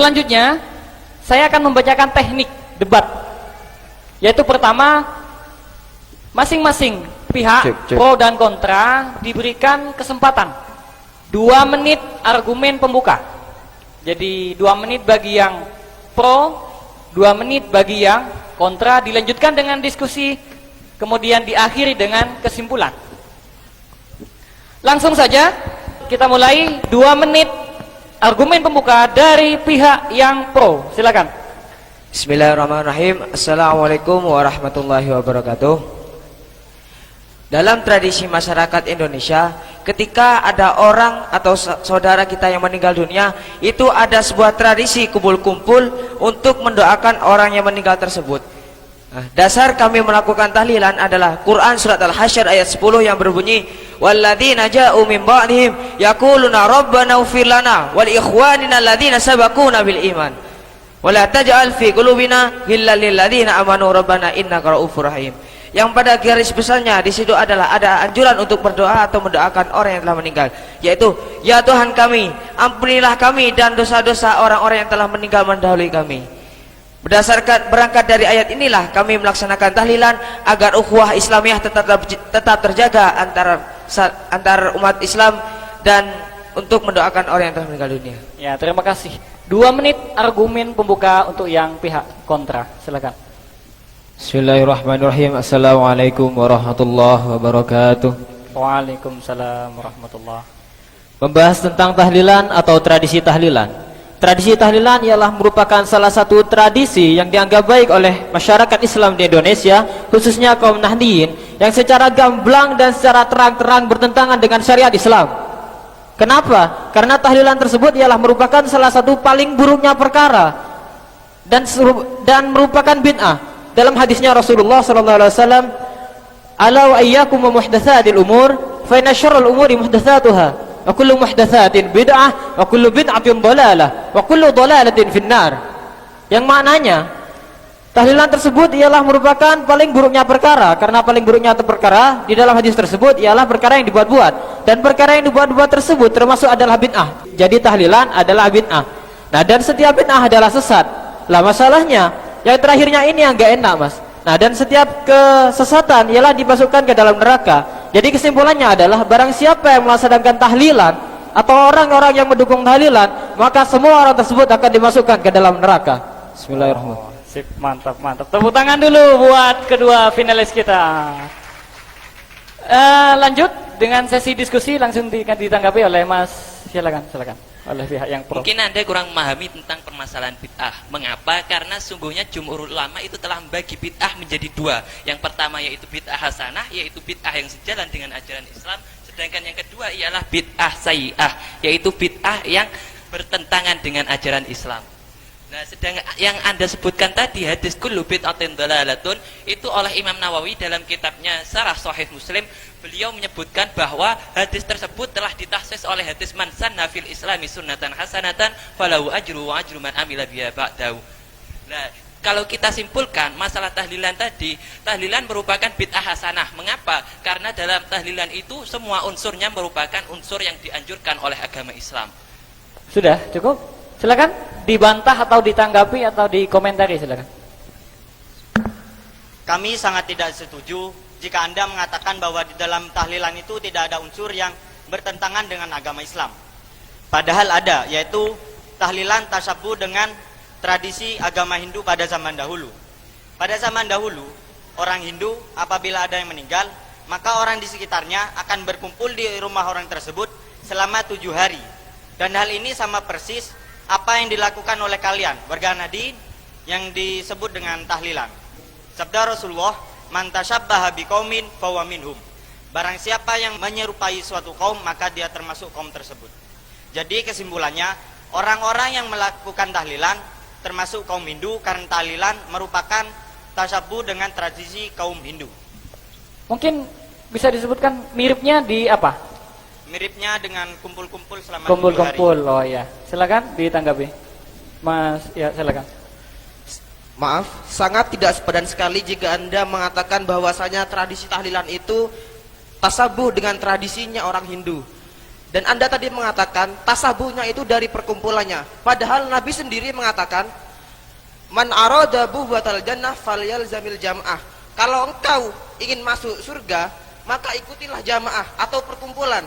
selanjutnya saya akan membacakan teknik debat, yaitu pertama, masing-masing pihak pro dan kontra diberikan kesempatan 2 menit argumen pembuka. Jadi 2 menit bagi yang pro, 2 menit bagi yang kontra, dilanjutkan dengan diskusi, kemudian diakhiri dengan kesimpulan. Langsung saja kita mulai. 2 menit argumen pembuka dari pihak yang pro. Silakan. Bismillahirrahmanirrahim. Assalamualaikum warahmatullahi wabarakatuh. Dalam tradisi masyarakat Indonesia, ketika ada orang atau saudara kita yang meninggal dunia, itu ada sebuah tradisi kumpul-kumpul untuk mendoakan orang yang meninggal tersebut. Dasar kami melakukan tahlilan adalah Quran surat Al-Hasyr ayat 10 yang berbunyi, walladzina ja'u min ba'dihim yaquluna rabbana ighfir lana wal ikhwanina alladzina sabaquna bil iman wala taj'al fi qulubina ghillan lil ladzina amanu rabbana innaka ra'ufur rahim. Yang pada garis besarnya di situ adalah ada anjuran untuk berdoa atau mendoakan orang yang telah meninggal, yaitu ya Tuhan kami, ampunilah kami dan dosa-dosa orang-orang yang telah meninggal mendahului kami. Berdasarkan berangkat dari ayat inilah kami melaksanakan tahlilan agar ukhuwah Islamiyah tetap terjaga antar umat Islam dan untuk mendoakan orang yang telah meninggal dunia. Ya, terima kasih. 2 menit argumen pembuka untuk yang pihak kontra. Silakan. Bismillahirrahmanirrahim. Assalamualaikum warahmatullahi wabarakatuh. Waalaikumsalam warahmatullahi. Membahas tentang tahlilan atau tradisi tahlilan. Tradisi tahlilan ialah merupakan salah satu tradisi yang dianggap baik oleh masyarakat Islam di Indonesia, khususnya kaum Nahdliyin, yang secara gamblang dan secara terang-terang bertentangan dengan syariat Islam. Kenapa? Karena tahlilan tersebut ialah merupakan salah satu paling buruknya perkara dan merupakan bid'ah. Dalam hadisnya Rasulullah sallallahu alaihi wasallam, "Ala wa iyyakum wa muhdatsatil umur, fa inna syarral umuri muhdatsatuha. Wa kullu muhdatsatin bid'ah wa kullu bid'atin dhalalah wa kullu dhalalatin finnar." Yang maknanya tahlilan tersebut ialah merupakan paling buruknya perkara, karena paling buruknya perkara di dalam hadis tersebut ialah perkara yang dibuat-buat, dan perkara yang dibuat-buat tersebut termasuk adalah bid'ah. Jadi tahlilan adalah bid'ah. Nah, dan setiap bid'ah adalah sesat. Lah masalahnya yang terakhirnya ini yang gak enak, Mas. Nah, dan setiap kesesatan ialah dimasukkan ke dalam neraka. Jadi kesimpulannya adalah barang siapa yang melaksanakan tahlilan atau orang-orang yang mendukung tahlilan, maka semua orang tersebut akan dimasukkan ke dalam neraka. Bismillahirrahmanirrahim. Sip, mantap, mantap. Tepuk tangan dulu buat kedua finalis kita. Lanjut dengan sesi diskusi, langsung ditanggapi oleh Mas. Silakan, silakan. Oleh pihak yang pro. Mungkin Anda kurang memahami tentang permasalahan bid'ah. Mengapa? Karena sungguhnya jumhur ulama itu telah membagi bid'ah menjadi 2. Yang pertama yaitu bid'ah hasanah, yaitu bid'ah yang sejalan dengan ajaran Islam. Sedangkan yang kedua ialah bid'ah sayyi'ah, yaitu bid'ah yang bertentangan dengan ajaran Islam. Nah, sedang yang Anda sebutkan tadi, hadis kullu bid'atin dhalalatun, itu oleh Imam Nawawi dalam kitabnya Syarah Sahih Muslim, beliau menyebutkan bahwa hadis tersebut telah ditahsis oleh hadis man sanna fil islami sunnatan hasanatan falahu ajru wa ajru man amila biha ba'dahu. Nah, kalau kita simpulkan masalah tahlilan tadi, tahlilan merupakan bid'ah hasanah. Mengapa? Karena dalam tahlilan itu semua unsurnya merupakan unsur yang dianjurkan oleh agama Islam. Sudah cukup? Silakan dibantah atau ditanggapi atau dikomentari, silakan. Kami sangat tidak setuju jika Anda mengatakan bahwa di dalam tahlilan itu tidak ada unsur yang bertentangan dengan agama Islam. Padahal ada, yaitu tahlilan tasyabuh dengan tradisi agama Hindu pada zaman dahulu. Pada zaman dahulu, orang Hindu apabila ada yang meninggal, maka orang di sekitarnya akan berkumpul di rumah orang tersebut selama 7 hari. Dan hal ini sama persis apa yang dilakukan oleh kalian, warga Nahdliyin, yang disebut dengan tahlilan. Sabda Rasulullah, man tasyabbaha biqaumin fahuwa minhum. Barang siapa yang menyerupai suatu kaum, maka dia termasuk kaum tersebut. Jadi kesimpulannya, orang-orang yang melakukan tahlilan termasuk kaum Hindu, karena tahlilan merupakan tasyabuh dengan tradisi kaum Hindu. Mungkin bisa disebutkan miripnya di apa? Miripnya dengan kumpul-kumpul selama 7 hari. Kumpul-kumpul, oh ya. Silakan ditanggapi, Mas. Ya, silakan. Maaf, sangat tidak sepadan sekali jika Anda mengatakan bahwasanya tradisi tahlilan itu tasabuh dengan tradisinya orang Hindu. Dan Anda tadi mengatakan tasabuhnya itu dari perkumpulannya. Padahal Nabi sendiri mengatakan, man arada buhwatal jannah falyalzamil jam'ah. Kalau engkau ingin masuk surga, maka ikutilah jamaah atau perkumpulan.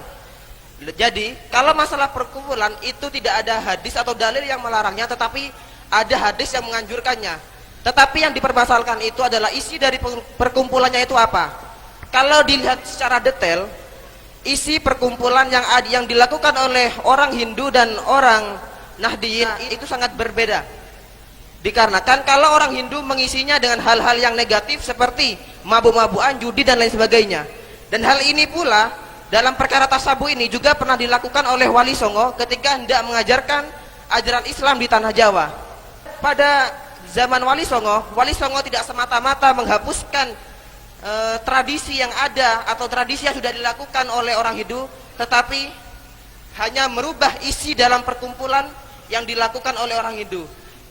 Jadi kalau masalah perkumpulan itu tidak ada hadis atau dalil yang melarangnya, tetapi ada hadis yang menganjurkannya. Tetapi yang dipermasalahkan itu adalah isi dari perkumpulannya itu apa. Kalau dilihat secara detail, isi perkumpulan yang dilakukan oleh orang Hindu dan orang Nahdiyin itu sangat berbeda. Dikarenakan kalau orang Hindu mengisinya dengan hal-hal yang negatif seperti mabuk-mabukan, judi dan lain sebagainya. Dan hal ini pula dalam perkara tasabuh ini juga pernah dilakukan oleh Wali Songo ketika hendak mengajarkan ajaran Islam di tanah Jawa. Pada zaman Wali Songo tidak semata-mata menghapuskan tradisi yang ada atau tradisi yang sudah dilakukan oleh orang Hindu, tetapi hanya merubah isi dalam perkumpulan yang dilakukan oleh orang Hindu.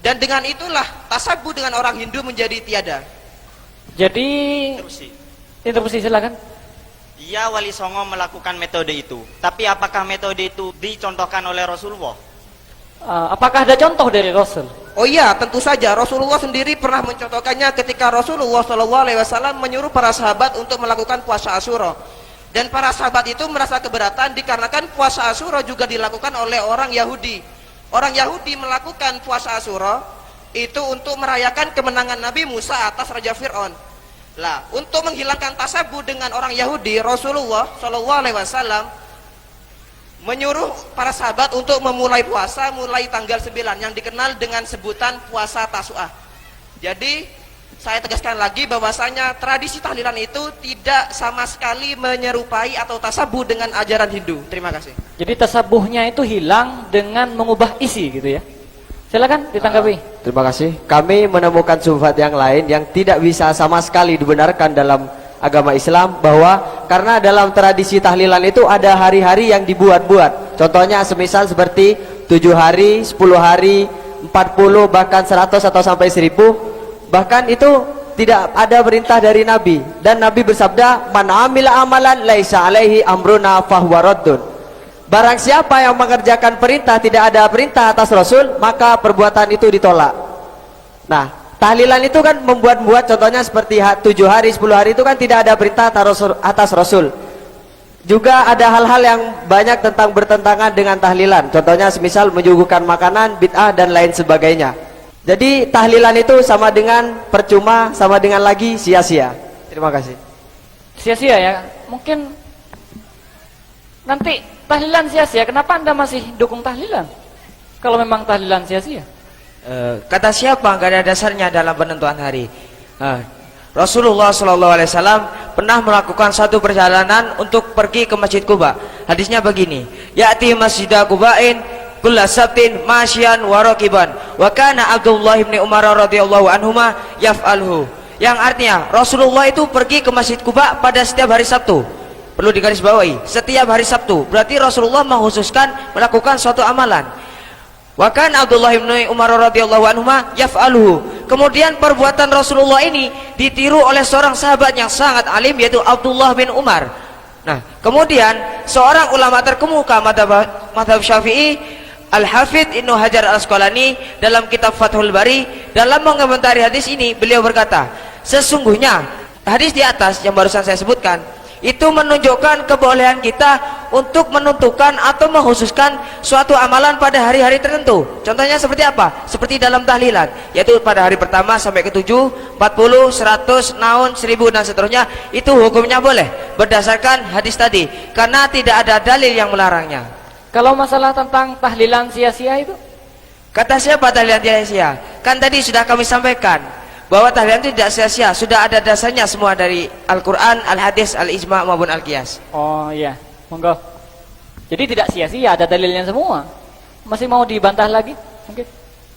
Dan dengan itulah tasabuh dengan orang Hindu menjadi tiada. Jadi interupsi silakan. Iya, Wali Songo melakukan metode itu. Tapi apakah metode itu dicontohkan oleh Rasulullah? Apakah ada contoh dari Rasul? Oh iya, tentu saja Rasulullah sendiri pernah mencontohkannya ketika Rasulullah SAW menyuruh para sahabat untuk melakukan puasa Asyura. Dan para sahabat itu merasa keberatan dikarenakan puasa Asyura juga dilakukan oleh orang Yahudi. Orang Yahudi melakukan puasa Asyura itu untuk merayakan kemenangan Nabi Musa atas Raja Fir'aun. Lah, untuk menghilangkan tasabuh dengan orang Yahudi, Rasulullah SAW menyuruh para sahabat untuk memulai puasa mulai tanggal 9 yang dikenal dengan sebutan puasa Tasu'ah. Jadi saya tegaskan lagi bahwasanya tradisi tahlilan itu tidak sama sekali menyerupai atau tasabuh dengan ajaran Hindu. Terima kasih. Jadi tasabuhnya itu hilang dengan mengubah isi gitu ya. Silakan ditanggapi. Terima kasih. Kami menemukan syubhat yang lain yang tidak bisa sama sekali dibenarkan dalam agama Islam, bahwa karena dalam tradisi tahlilan itu ada hari-hari yang dibuat-buat. Contohnya semisal seperti 7 hari, 10 hari, 40, bahkan 100 atau sampai 1000. Bahkan itu tidak ada perintah dari Nabi. Dan Nabi bersabda, man amila amalan laisa alaihi amruna fahuwa raddun. Barang siapa yang mengerjakan perintah, tidak ada perintah atas Rasul, maka perbuatan itu ditolak. Nah, tahlilan itu kan membuat-buat, contohnya seperti 7 hari, 10 hari itu kan tidak ada perintah atas Rasul. Juga ada hal-hal yang banyak tentang bertentangan dengan tahlilan. Contohnya semisal menyuguhkan makanan, bid'ah dan lain sebagainya. Jadi tahlilan itu sama dengan percuma, sama dengan lagi sia-sia. Terima kasih. Sia-sia ya. Mungkin nanti tahlilan sia-sia, kenapa Anda masih dukung tahlilan? Kalau memang tahlilan sia-sia. Kata siapa? Gak ada dasarnya dalam penentuan hari. Rasulullah SAW pernah melakukan satu perjalanan untuk pergi ke Masjid Quba. Hadisnya begini, ya'ti masjidah Quba'in kulla sabtin masyian wa raqiban wa kana Abdullah bin Umar radhiyallahu anhuma yaf'alhu. Yang artinya Rasulullah itu pergi ke Masjid Quba pada setiap hari Sabtu. Perlu digarisbawahi, setiap hari Sabtu. Berarti Rasulullah mengkhususkan melakukan suatu amalan. Wa kana Abdullah bin Umar radhiyallahu anhuma yaf'alhu. Kemudian perbuatan Rasulullah ini ditiru oleh seorang sahabat yang sangat alim, yaitu Abdullah bin Umar. Nah, kemudian seorang ulama terkemuka mazhab Syafi'i, Al-Hafidh Ibnu Hajar Al-Asqalani, dalam kitab Fathul Bari, dalam mengomentari hadis ini, beliau berkata, sesungguhnya hadis di atas yang barusan saya sebutkan itu menunjukkan kebolehan kita untuk menentukan atau mengkhususkan suatu amalan pada hari-hari tertentu. Contohnya seperti apa? Seperti dalam tahlilan, yaitu pada hari pertama sampai ke-7, 40, 100, naun, 1000 dan seterusnya. Itu hukumnya boleh berdasarkan hadis tadi, karena tidak ada dalil yang melarangnya. Kalau masalah tentang tahlilan sia-sia itu? Kata siapa tahlilan sia-sia? Kan tadi sudah kami sampaikan bahwa tahlilan itu tidak sia-sia, sudah ada dasarnya semua dari Al-Quran, Al-Hadis, Al-Ijma' maupun Al-Qiyas. Oh iya, monggo. Jadi tidak sia-sia, ada dalilnya semua. Masih mau dibantah lagi?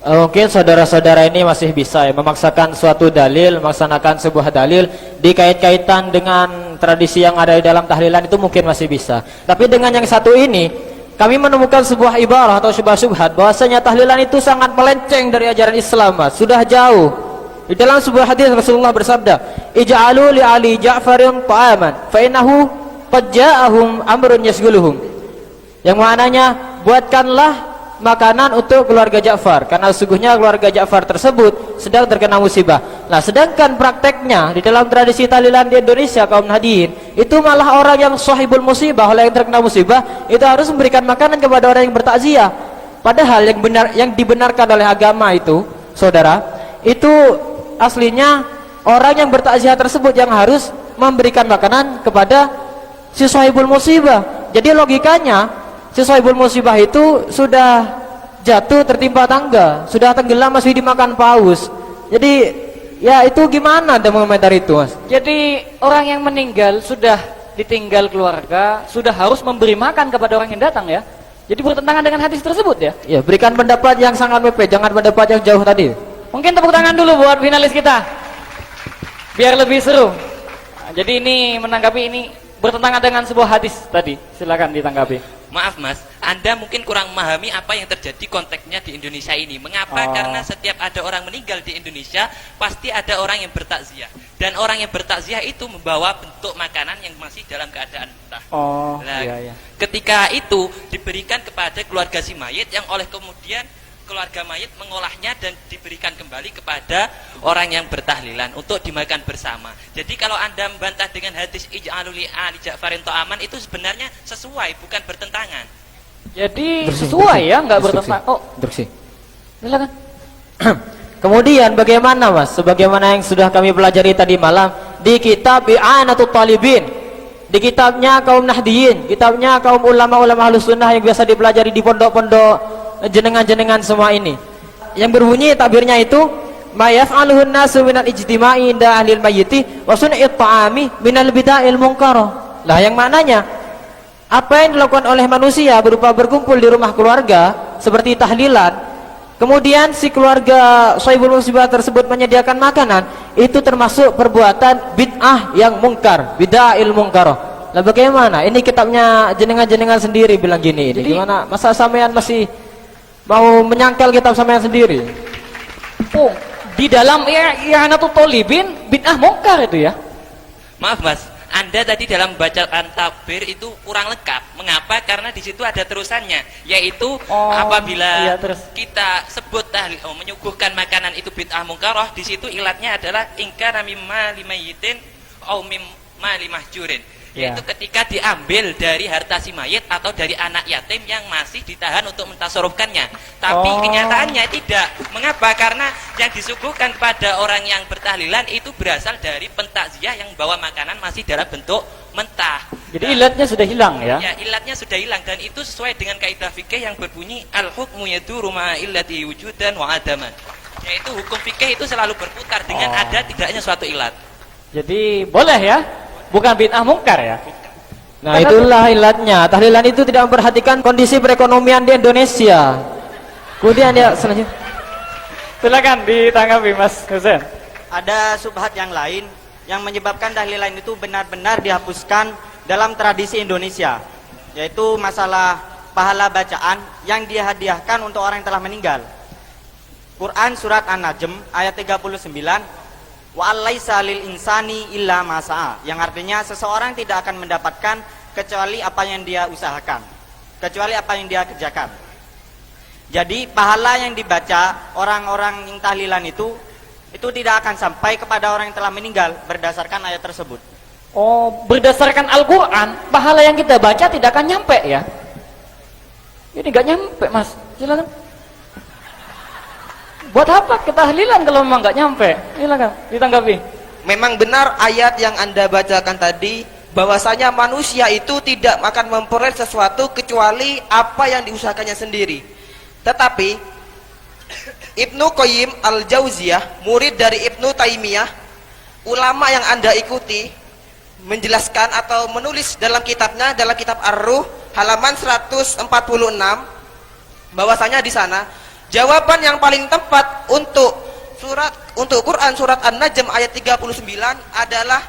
Mungkin saudara-saudara ini masih bisa ya memaksakan suatu dalil, melaksanakan sebuah dalil dikait-kaitan dengan tradisi yang ada di dalam tahlilan, itu mungkin masih bisa. Tapi dengan yang satu ini, kami menemukan sebuah ibarah atau syubhat bahwasanya tahlilan itu sangat melenceng dari ajaran Islam, Mas. Sudah jauh. Di dalam sebuah hadis Rasulullah bersabda, "Ij'alu li Ali Ja'farin ta'aman fa innahu qad ja'ahum amrun yasghuluhum." yang maknanya buatkanlah makanan untuk keluarga Ja'far karena sesungguhnya keluarga Ja'far tersebut sedang terkena musibah. Nah, sedangkan prakteknya di dalam tradisi tahlilan di Indonesia kaum Nahdien itu malah orang yang sahibul musibah, orang yang terkena musibah itu harus memberikan makanan kepada orang yang bertakziah. Padahal yang dibenarkan oleh agama itu, saudara, itu aslinya orang yang bertakziah tersebut yang harus memberikan makanan kepada si sahibul musibah. Jadi logikanya si sahibul musibah itu sudah jatuh tertimpa tangga, sudah tenggelam masih dimakan paus. Jadi ya itu gimana Anda mengomentari itu, Mas? Jadi orang yang meninggal sudah ditinggal keluarga, sudah harus memberi makan kepada orang yang datang ya. Jadi bertentangan dengan hadis tersebut ya. Ya, berikan pendapat yang sangat mepet, jangan pendapat yang jauh tadi. Mungkin tepuk tangan dulu buat finalis kita, biar lebih seru. Nah, jadi ini menanggapi ini bertentangan dengan sebuah hadis tadi. Silakan ditanggapi. Maaf Mas, Anda mungkin kurang memahami apa yang terjadi konteksnya di Indonesia ini. Mengapa? Karena setiap ada orang meninggal di Indonesia, pasti ada orang yang bertakziah. Dan orang yang bertakziah itu membawa bentuk makanan yang masih dalam keadaan mentah. Nah, Iya. ketika itu diberikan kepada keluarga si mayit yang oleh kemudian keluarga mayit mengolahnya dan diberikan kembali kepada orang yang bertahlilan untuk dimakan bersama. Jadi kalau Anda membantah dengan hadis ij'alu li ali Ja'farin ta'aman itu sebenarnya sesuai, bukan bertentangan. Jadi sesuai ya, nggak bertentangan. Oh, Instruksi. silakan. Kemudian bagaimana, Mas? Sebagaimana yang sudah kami pelajari tadi malam di kitab I'anatul Talibin, di kitabnya kaum Nahdien, kitabnya kaum ulama-ulama Ahlus Sunnah yang biasa dipelajari di pondok-pondok jenengan-jenengan semua ini, yang berbunyi takbirnya itu ma yaf'aluhun nasu minal ijtima'i inda ahlil mayyiti wa sun'it ta'ami minal bida'il munkarah. Lah yang maknanya apa yang dilakukan oleh manusia berupa berkumpul di rumah keluarga seperti tahlilan, kemudian si keluarga sahibul musibah tersebut menyediakan makanan, itu termasuk perbuatan bid'ah yang mungkar, bida'il munkarah. Lah bagaimana? Ini kitabnya jenengan-jenengan sendiri bilang gini. Ini gimana? Masa sampean masih mau menyangkal kitab sampean sendiri? Oh, di dalam I'anatul Talibin bid'ah mungkar itu ya. Maaf Mas, Anda tadi dalam membacakan takbir itu kurang lengkap. Mengapa? Karena di situ ada terusannya, yaitu apabila iya, terus. kita sebut menyuguhkan makanan itu bid'ah mungkarah, di situ ilatnya adalah ingkana mimma limayyitin au mimma limahjurin. Yaitu ketika diambil dari harta si mayit atau dari anak yatim yang masih ditahan untuk mentasarufkannya. Tapi kenyataannya tidak. Mengapa? Karena yang disuguhkan kepada orang yang bertahlilan itu berasal dari pentakziah yang bawa makanan masih dalam bentuk mentah. Jadi ilatnya sudah hilang ya. Ya, ilatnya sudah hilang dan itu sesuai dengan kaidah fikih yang berbunyi al-hukmu yaduru ma illati wujudan wa adaman. Yaitu hukum fikih itu selalu berputar dengan ada tidaknya suatu ilat. Jadi boleh ya, bukan bid'ah mungkar ya. Nah, itulah ilatnya. Tahlilan itu tidak memperhatikan kondisi perekonomian di Indonesia. Kemudian ya selanjutnya. Silakan ditanggapi Mas Husain. Ada subhat yang lain yang menyebabkan tahlilan itu benar-benar dihapuskan dalam tradisi Indonesia, yaitu masalah pahala bacaan yang dihadiahkan untuk orang yang telah meninggal. Quran surat An-Najm ayat 39, wa alaisa lil insani illa ma sa'a, yang artinya seseorang tidak akan mendapatkan kecuali apa yang dia usahakan, kecuali apa yang dia kerjakan. Jadi pahala yang dibaca orang-orang yang tahlilan itu tidak akan sampai kepada orang yang telah meninggal berdasarkan ayat tersebut. Oh, berdasarkan Al-Quran, pahala yang kita baca tidak akan nyampe ya. Ini nggak nyampe Mas, silakan. Buat apa ketahlilan kalau memang nggak nyampe? Silakan ditanggapi. Memang benar ayat yang Anda bacakan tadi, bahwasanya manusia itu tidak akan memperoleh sesuatu kecuali apa yang diusahakannya sendiri. Tetapi Ibnu Qayyim Al-Jauziyah, murid dari Ibnu Taimiyah, ulama yang Anda ikuti, menjelaskan atau menulis dalam kitabnya, dalam kitab Ar-Ruh halaman 146, bahwasanya di sana jawaban yang paling tepat untuk Quran surat An-Najm ayat 39 adalah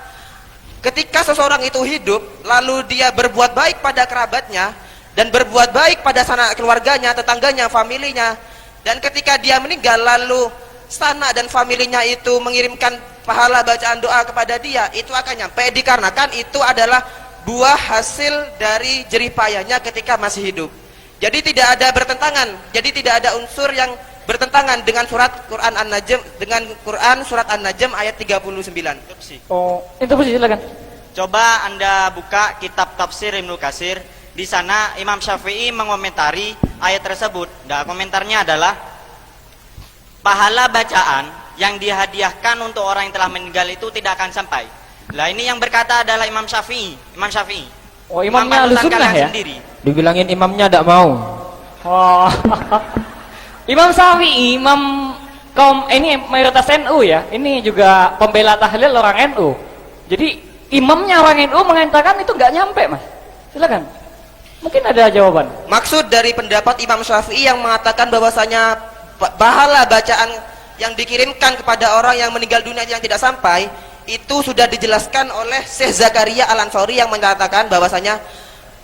ketika seseorang itu hidup lalu dia berbuat baik pada kerabatnya dan berbuat baik pada sanak keluarganya, tetangganya, familinya, dan ketika dia meninggal lalu sanak dan familinya itu mengirimkan pahala bacaan doa kepada dia, itu akan nyampe dikarenakan itu adalah buah hasil dari jerih payahnya ketika masih hidup. Jadi tidak ada bertentangan. Jadi tidak ada unsur yang bertentangan dengan surat Quran An-Najm, dengan Quran surat An-Najm ayat 39. Oh, interupsi silakan. Coba Anda buka kitab tafsir Ibnu Katsir. Di sana Imam Syafi'i mengomentari ayat tersebut. Nah, komentarnya adalah pahala bacaan yang dihadiahkan untuk orang yang telah meninggal itu tidak akan sampai. Lah ini yang berkata adalah Imam Syafi'i. Imam Syafi'i. Oh, imamnya Imam panutan Ahlussunnah kalian ya? sendiri. Dibilangin imamnya tidak mau. Oh. Imam Syafi'i, imam kaum ini mayoritas NU ya. Ini juga pembela tahlil orang NU. Jadi imamnya orang NU mengatakan itu nggak nyampe, Mas. Silakan. Mungkin ada jawaban. Maksud dari pendapat Imam Syafi'i yang mengatakan bahwasanya pahala bacaan yang dikirimkan kepada orang yang meninggal dunia yang tidak sampai, itu sudah dijelaskan oleh Syekh Zakaria Al-Ansori yang menyatakan bahwasanya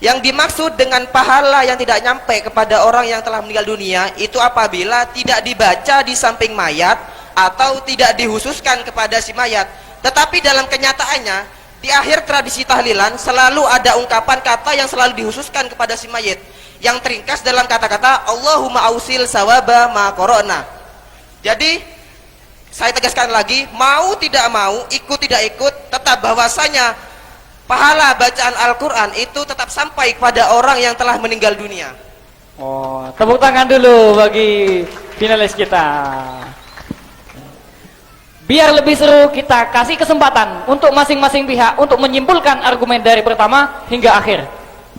yang dimaksud dengan pahala yang tidak nyampe kepada orang yang telah meninggal dunia itu apabila tidak dibaca di samping mayat atau tidak dihususkan kepada si mayat. Tetapi dalam kenyataannya di akhir tradisi tahlilan selalu ada ungkapan kata yang selalu dihususkan kepada si mayit yang teringkas dalam kata-kata Allahumma ausil sawaba ma qara'na. Jadi saya tegaskan lagi, mau tidak mau, ikut tidak ikut, tetap bahwasanya pahala bacaan Al-Quran itu tetap sampai kepada orang yang telah meninggal dunia. Oh, tepuk tangan dulu bagi finalis kita. Biar lebih seru, kita kasih kesempatan untuk masing-masing pihak untuk menyimpulkan argumen dari pertama hingga akhir.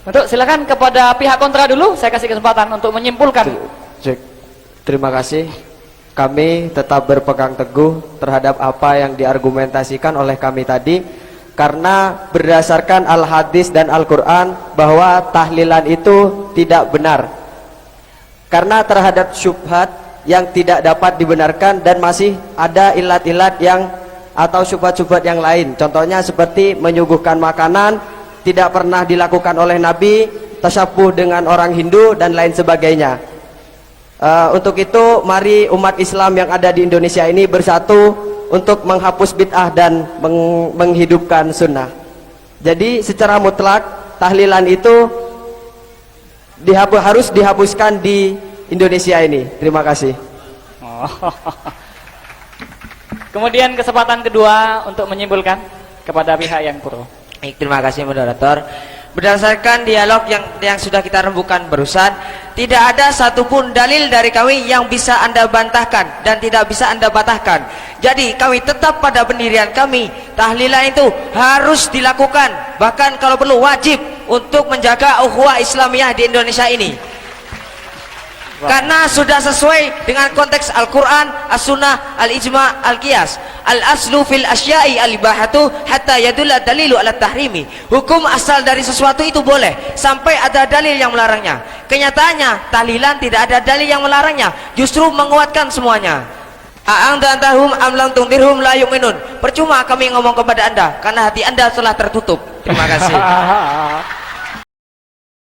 Untuk silakan kepada pihak kontra dulu, saya kasih kesempatan untuk menyimpulkan. Cek. Terima kasih. Kami tetap berpegang teguh terhadap apa yang diargumentasikan oleh kami tadi, karena berdasarkan Al-Hadis dan Al-Quran bahwa tahlilan itu tidak benar. Karena terhadap syubhat yang tidak dapat dibenarkan dan masih ada ilat-ilat yang atau syubhat-syubhat yang lain. Contohnya seperti menyuguhkan makanan tidak pernah dilakukan oleh Nabi, tasyabuh dengan orang Hindu dan lain sebagainya. Untuk itu mari umat Islam yang ada di Indonesia ini bersatu untuk menghapus bid'ah dan menghidupkan sunnah. Jadi secara mutlak tahlilan itu harus dihapuskan di Indonesia ini. Terima kasih. Oh. Kemudian kesempatan kedua untuk menyimpulkan kepada pihak yang pro. Baik, terima kasih moderator. Berdasarkan dialog yang sudah kita rembukan barusan, tidak ada satupun dalil dari kami yang bisa Anda bantahkan dan tidak bisa Anda patahkan. Jadi kami tetap pada pendirian kami, tahlilan itu harus dilakukan, bahkan kalau perlu wajib untuk menjaga ukhuwah Islamiyah di Indonesia ini. Karena sudah sesuai dengan konteks Al-Quran, As-Sunnah, Al-Ijma', Al-Qiyas. Al-aslu fil asya'i al-ibahatu hatta yadulla dalilu ala tahrimi. Hukum asal dari sesuatu itu boleh sampai ada dalil yang melarangnya. Kenyataannya tahlilan tidak ada dalil yang melarangnya, justru menguatkan semuanya. A'angdantahum am lam tundirhum la yu'minun. Percuma kami ngomong kepada Anda karena hati Anda telah tertutup. Terima kasih.